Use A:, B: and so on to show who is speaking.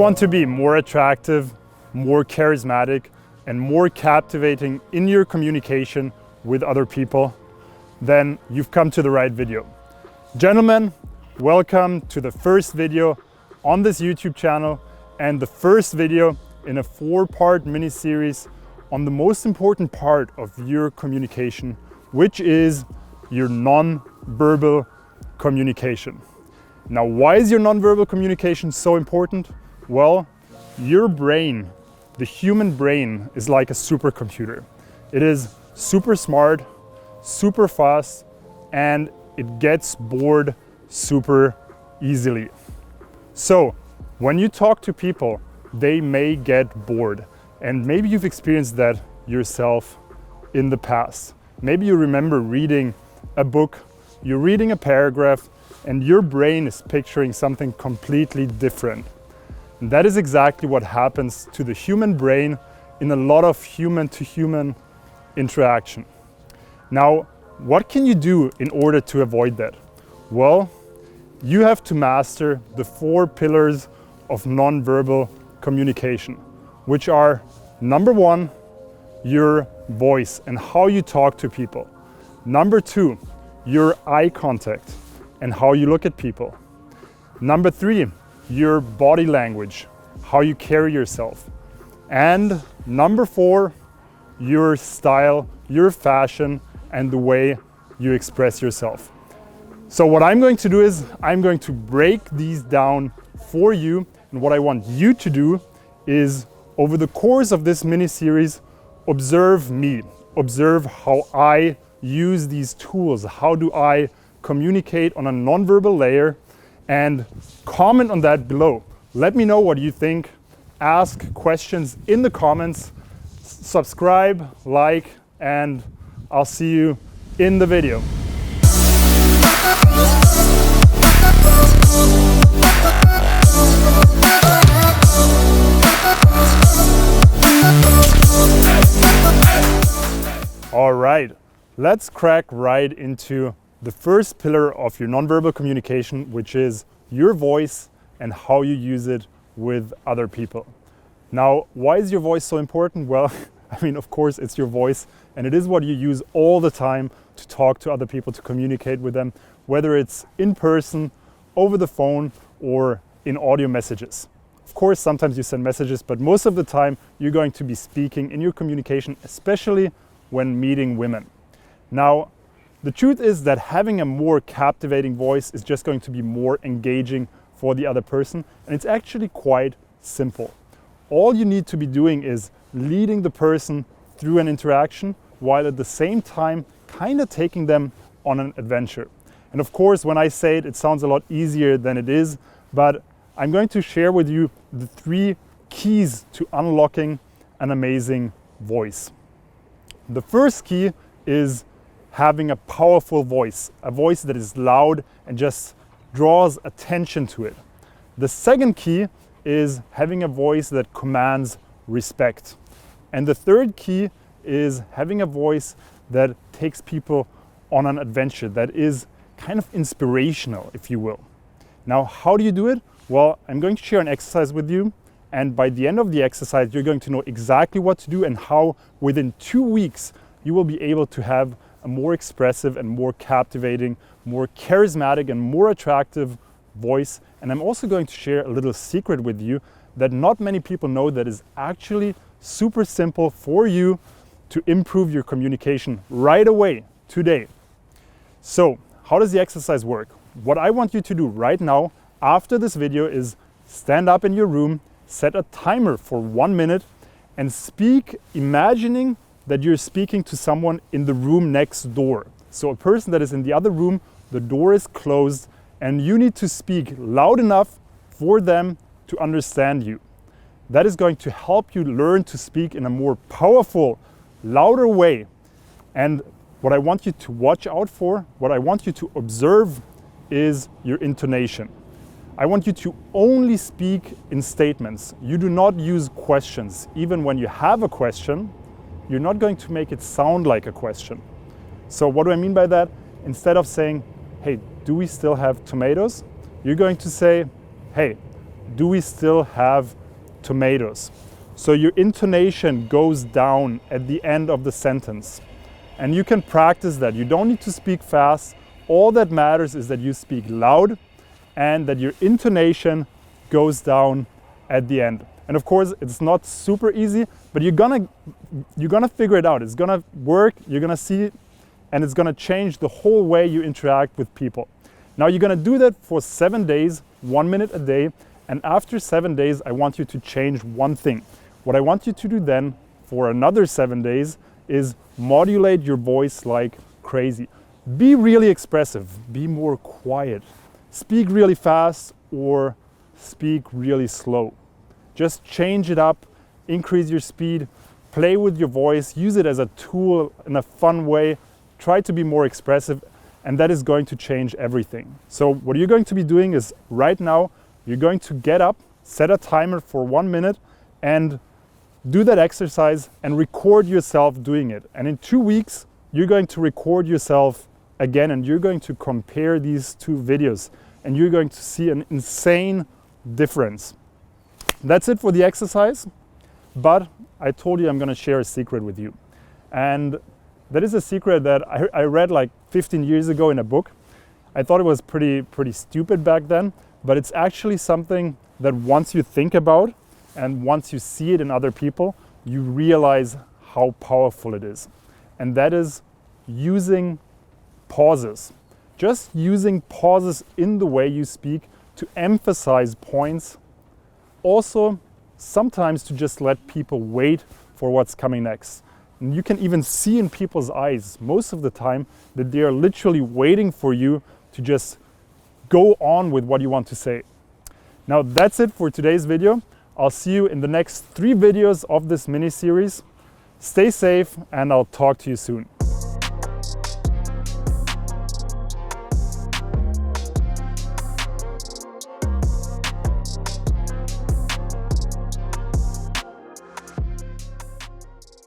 A: want to be more attractive, more charismatic, and more captivating in your communication with other people, then you've come to the right video. Gentlemen, welcome to the first video on this YouTube channel and the first video in a 4-part mini-series on the most important part of your communication, which is your non-verbal communication. Now, why is your non-verbal communication so important? Well, your brain, the human brain, is like a supercomputer. It is super smart, super fast, and it gets bored super easily. So when you talk to people, they may get bored. And maybe you've experienced that yourself in the past. Maybe you remember reading a book, you're reading a paragraph, and your brain is picturing something completely different. And that is exactly what happens to the human brain in a lot of human-to-human interaction. Now, what can you do in order to avoid that? Well, you have to master the 4 pillars of non-verbal communication, which are: number 1, your voice and how you talk to people. Number 2, your eye contact and how you look at people. Number 3, your body language, how you carry yourself. And number 4, your style, your fashion, and the way you express yourself. So what I'm going to do is I'm going to break these down for you, and what I want you to do is, over the course of this mini-series, observe me, observe how I use these tools, how do I communicate on a non-verbal layer, and comment on that below. Let me know what you think, ask questions in the comments, subscribe, like, and I'll see you in the video. All right, let's crack right into the first pillar of your nonverbal communication, which is your voice and how you use it with other people. Now, why is your voice so important? Well, I mean, of course, it's your voice, and it is what you use all the time to talk to other people, to communicate with them, whether it's in person, over the phone, or in audio messages. Of course, sometimes you send messages, but most of the time you're going to be speaking in your communication, especially when meeting women. Now, the truth is that having a more captivating voice is just going to be more engaging for the other person, and it's actually quite simple. All you need to be doing is leading the person through an interaction while at the same time kind of taking them on an adventure. And of course, when I say it, it sounds a lot easier than it is, but I'm going to share with you the 3 keys to unlocking an amazing voice. The first key is having a powerful voice, a voice that is loud and just draws attention to it. The second key is having a voice that commands respect. And the third key is having a voice that takes people on an adventure, that is kind of inspirational, if you will. Now, how do you do it? Well, I'm going to share an exercise with you, and by the end of the exercise, you're going to know exactly what to do and how within 2 weeks you will be able to have a more expressive and more captivating, more charismatic and more attractive voice. And I'm also going to share a little secret with you that not many people know, that is actually super simple for you to improve your communication right away, today. So, how does the exercise work? What I want you to do right now, after this video, is stand up in your room, set a timer for 1 minute, and speak imagining that you're speaking to someone in the room next door. So a person that is in the other room, the door is closed, and you need to speak loud enough for them to understand you. That is going to help you learn to speak in a more powerful, louder way. And what I want you to watch out for, what I want you to observe, is your intonation. I want you to only speak in statements. You do not use questions. Even when you have a question, you're not going to make it sound like a question. So what do I mean by that? Instead of saying, hey, do we still have tomatoes? You're going to say, hey, do we still have tomatoes? So your intonation goes down at the end of the sentence. And you can practice that. You don't need to speak fast. All that matters is that you speak loud and that your intonation goes down at the end. And of course, it's not super easy, but you're gonna figure it out. It's gonna work, you're gonna see it, and it's gonna change the whole way you interact with people. Now you're gonna do that for 7 days, 1 minute a day, and after 7 days, I want you to change one thing. What I want you to do then for another 7 days is modulate your voice like crazy. Be really expressive, be more quiet. Speak really fast or speak really slow. Just change it up, increase your speed, play with your voice, use it as a tool in a fun way, try to be more expressive, and that is going to change everything. So what you're going to be doing is right now, you're going to get up, set a timer for 1 minute, and do that exercise and record yourself doing it. And in 2 weeks, you're going to record yourself again and you're going to compare these two videos and you're going to see an insane difference. That's it for the exercise, but I told you I'm going to share a secret with you. And that is a secret that I read like 15 years ago in a book. I thought it was pretty stupid back then, but it's actually something that once you think about and once you see it in other people, you realize how powerful it is. And that is using pauses. Just using pauses in the way you speak to emphasize points. Also, sometimes to just let people wait for what's coming next. And you can even see in people's eyes most of the time that they are literally waiting for you to just go on with what you want to say. Now that's it for today's video. I'll see you in the next 3 videos of this mini series. Stay safe and I'll talk to you soon.